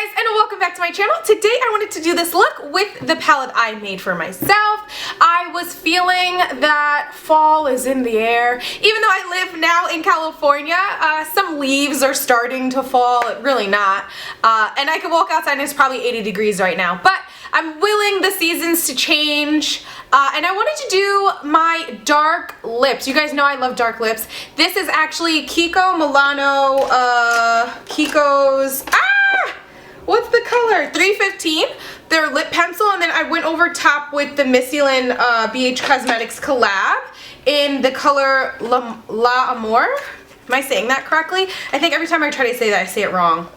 Hi guys, and welcome back to my channel. Today I wanted to do this look with the palette I made for myself. I was feeling that fall is in the air. Even though I live now in California, some leaves are starting to fall. Really not. And I could walk outside and it's probably 80 degrees right now. But I'm willing the seasons to change. And I wanted to do my dark lips. You guys know I love dark lips. This is actually Kiko Milano, Kiko's, what's the color? 315. Their lip pencil, and then I went over top with the Missy Lynn Beige Cosmetics collab in the color La Amor. Am I saying that correctly? I think every time I try to say that I say it wrong.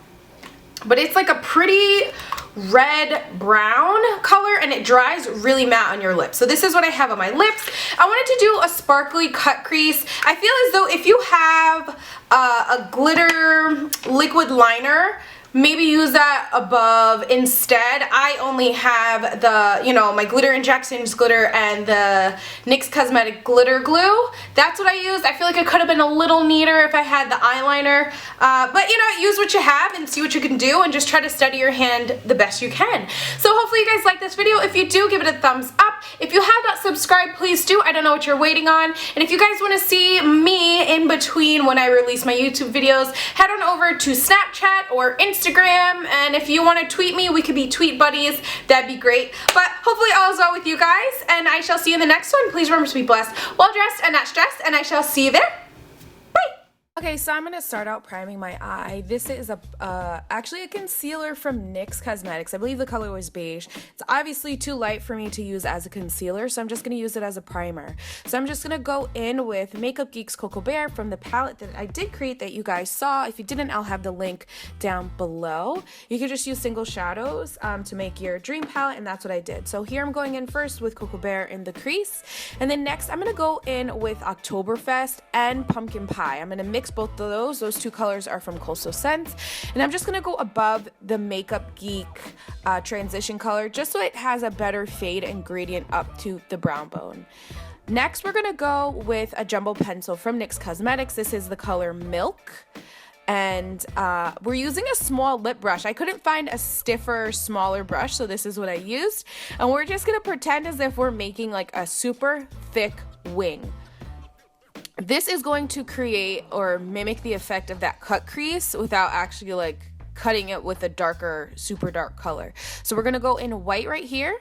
But it's like a pretty red brown color and it dries really matte on your lips. So this is what I have on my lips. I wanted to do a sparkly cut crease. I feel as though if you have a glitter liquid liner, maybe use that above instead. I only have the, you know, my glitter injections glitter and the NYX Cosmetic glitter glue. That's what I used. I feel like it could have been a little neater if I had the eyeliner. But you know, use what you have and see what you can do and just try to steady your hand the best you can. So hopefully you guys like this video. If you do, give it a thumbs up. If you have not subscribed, please do. I don't know what you're waiting on. And if you guys want to see me in between when I release my YouTube videos, head on over to Snapchat or Instagram. And if you want to tweet me, we could be tweet buddies. That'd be great. But hopefully all is well with you guys, and I shall see you in the next one. Please remember to be blessed, well dressed, and not stressed, and I shall see you there. Okay, so I'm going to start out priming my eye. This is actually a concealer from NYX Cosmetics. I believe the color was beige. It's obviously too light for me to use as a concealer, so I'm just going to use it as a primer. So I'm just going to go in with Makeup Geek's Cocoa Bear from the palette that I did create that you guys saw. If you didn't, I'll have the link down below. You can just use single shadows to make your dream palette, and that's what I did. So here I'm going in first with Cocoa Bear in the crease, and then next I'm going to go in with Oktoberfest and Pumpkin Pie. I'm going to mix both of those. Those two colors are from Coastal Scents, and I'm just going to go above the Makeup Geek transition color just so it has a better fade and gradient up to the brown bone. Next, we're going to go with a jumbo pencil from NYX Cosmetics. This is the color Milk, and we're using a small lip brush. I couldn't find a stiffer, smaller brush, so this is what I used, and we're just going to pretend as if we're making like a super thick wing. This is going to create or mimic the effect of that cut crease without actually like cutting it with a darker, super dark color. So we're going to go in white right here,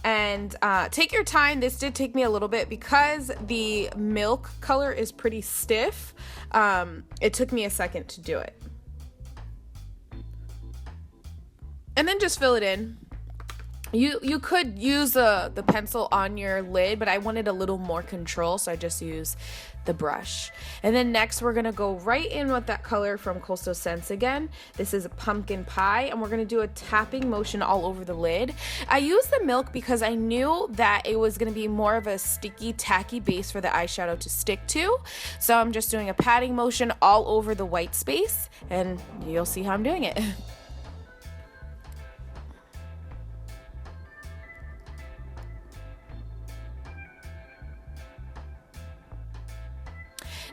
and take your time. This did take me a little bit because the milk color is pretty stiff. It took me a second to do it. And then just fill it in. You could use the pencil on your lid, but I wanted a little more control, so I just use the brush. And then next we're gonna go right in with that color from Coastal Scents again. This is a Pumpkin Pie, and we're gonna do a tapping motion all over the lid. I used the milk because I knew that it was gonna be more of a sticky, tacky base for the eyeshadow to stick to. So I'm just doing a patting motion all over the white space, and you'll see how I'm doing it.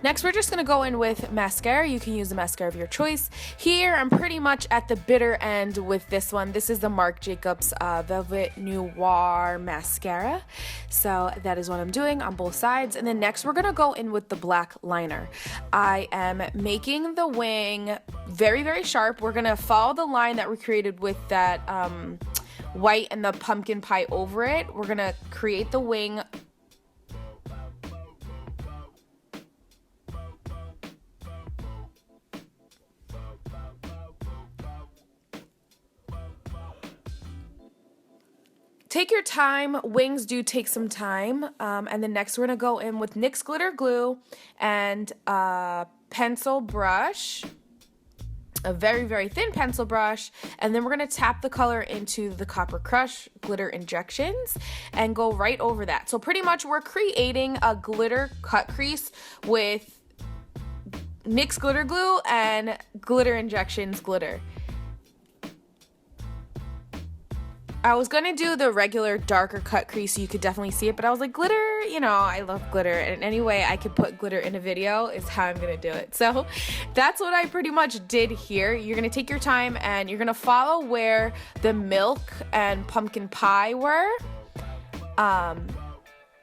Next, we're just going to go in with mascara. You can use the mascara of your choice. Here, I'm pretty much at the bitter end with this one. This is the Marc Jacobs Velvet Noir Mascara. So that is what I'm doing on both sides. And then next, we're going to go in with the black liner. I am making the wing very, very sharp. We're going to follow the line that we created with that white and the pumpkin pie over it. We're going to create the wing Take your time. Wings do take some time. And then next we're going to go in with NYX Glitter Glue and a pencil brush, a very, very thin pencil brush. And then we're going to tap the color into the Copper Crush glitter injections and go right over that. So pretty much we're creating a glitter cut crease with NYX Glitter Glue and glitter injections glitter. I was going to do the regular darker cut crease so you could definitely see it, but I was like, glitter you know, I love glitter, and any way I could put glitter in a video is how I'm gonna do it. So that's what I pretty much did here. You're gonna take your time and you're gonna follow where the milk and pumpkin pie were.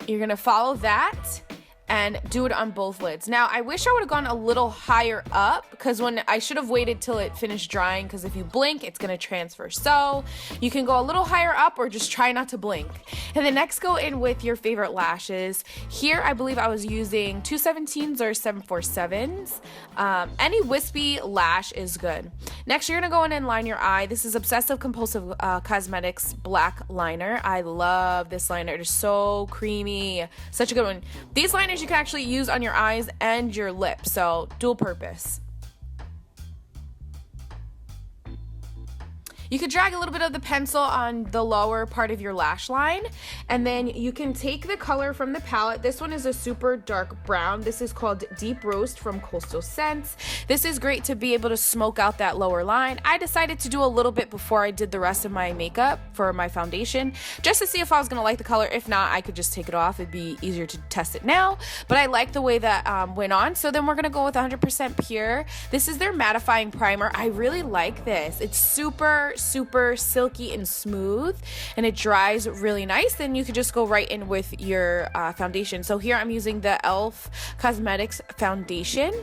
You're gonna follow that and do it on both lids. Now, I wish I would have gone a little higher up, because when I should have waited till it finished drying, because if you blink, it's gonna transfer. So you can go a little higher up or just try not to blink. And then next, go in with your favorite lashes. Here, I believe I was using 217s or 747s. Any wispy lash is good. Next, you're gonna go in and line your eye. This is Obsessive Compulsive Cosmetics Black Liner. I love this liner. It is so creamy. Such a good one. These liners you can actually use on your eyes and your lips, so dual purpose. You could drag a little bit of the pencil on the lower part of your lash line, and then you can take the color from the palette. This one is a super dark brown. This is called Deep Roast from Coastal Scents. This is great to be able to smoke out that lower line. I decided to do a little bit before I did the rest of my makeup for my foundation, just to see if I was gonna like the color. If not, I could just take it off. It'd be easier to test it now, but I like the way that went on. So then we're gonna go with 100% Pure. This is their mattifying primer. I really like this. It's super silky and smooth, and it dries really nice. Then you could just go right in with your foundation. So here I'm using the e.l.f. Cosmetics foundation.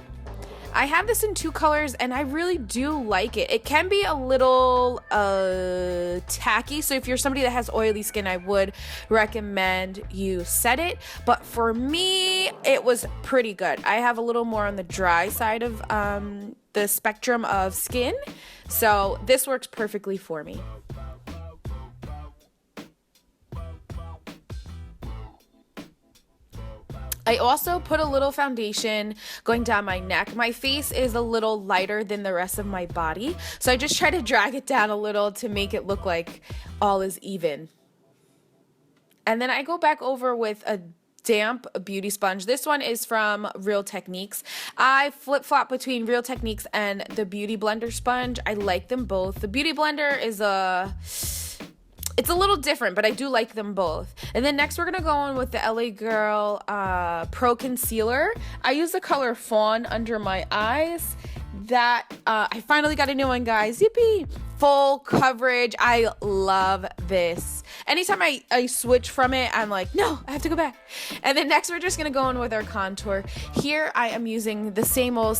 I have this in 2 colors, and I really do like it. It can be a little tacky, so if you're somebody that has oily skin, I would recommend you set it. But for me, it was pretty good. I have a little more on the dry side of the spectrum of skin, so this works perfectly for me. I also put a little foundation going down my neck. My face is a little lighter than the rest of my body, so I just try to drag it down a little to make it look like all is even. And then I go back over with a damp beauty sponge. This one is from Real Techniques. I flip-flop between Real Techniques and the Beauty Blender sponge. I like them both. The Beauty Blender is it's a little different, but I do like them both. And then next we're gonna go on with the LA Girl Pro Concealer. I use the color Fawn under my eyes. That I finally got a new one, guys. Yippee! Full coverage. I love this. Anytime I switch from it, I'm like, no, I have to go back. And then next we're just gonna go in with our contour. Here I am using the same old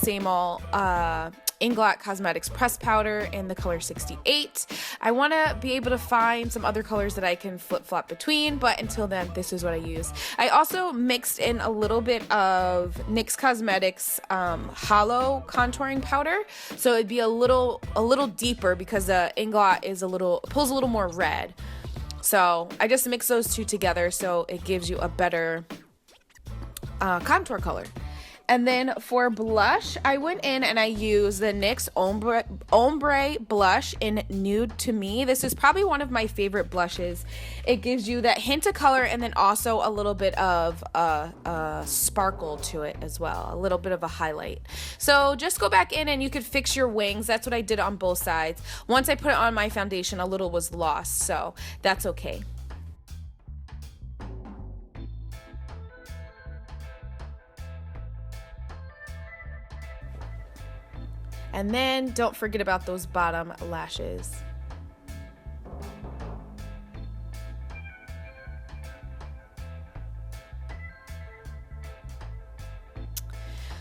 Inglot Cosmetics press powder in the color 68. I want to be able to find some other colors that I can flip-flop between, but until then, this is what I use. I also mixed in a little bit of NYX Cosmetics hollow contouring powder, so it'd be a little deeper, because the Inglot is pulls a little more red. So I just mix those two together so it gives you a better contour color. And then for blush, I went in and I used the NYX Ombre blush in Nude to Me. This is probably one of my favorite blushes. It gives you that hint of color and then also a little bit of sparkle to it as well, a little bit of a highlight. So just go back in and you could fix your wings. That's what I did on both sides. Once I put it on my foundation, a little was lost, so that's okay. And then don't forget about those bottom lashes.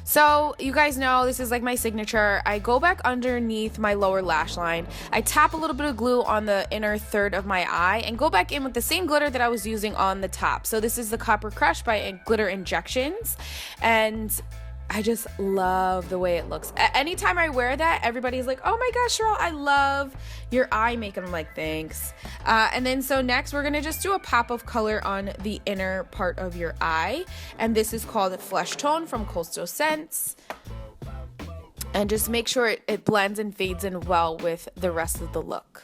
So you guys know this is like my signature. I go back underneath my lower lash line. I tap a little bit of glue on the inner third of my eye and go back in with the same glitter that I was using on the top. So this is the Copper Crush by Glitter Injections, and I just love the way it looks. Anytime I wear that, everybody's like, oh my gosh, Sherelle, I love your eye makeup. I'm like, thanks. And then so next we're gonna just do a pop of color on the inner part of your eye. And this is called Flesh Tone from Coastal Scents. And just make sure it blends and fades in well with the rest of the look.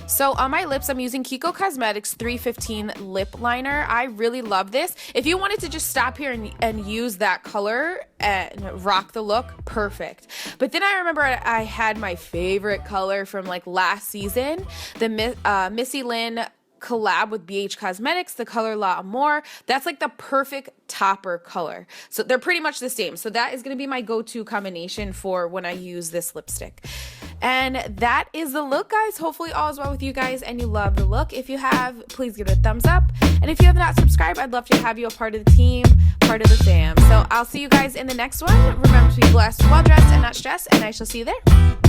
So on my lips, I'm using Kiko Cosmetics 315 lip liner. I really love this. If you wanted to just stop here and use that color and rock the look, perfect. But then I remember I had my favorite color from like last season, the Missy Lynn collab with Beige Cosmetics, the color La Amore. That's like the perfect topper color. So they're pretty much the same. So that is going to be my go-to combination for when I use this lipstick. And that is the look, guys. Hopefully all is well with you guys and you love the look. If you have, please give it a thumbs up. And if you have not subscribed, I'd love to have you a part of the team, part of the fam. So I'll see you guys in the next one. Remember to be blessed, well dressed, and not stressed, and I shall see you there.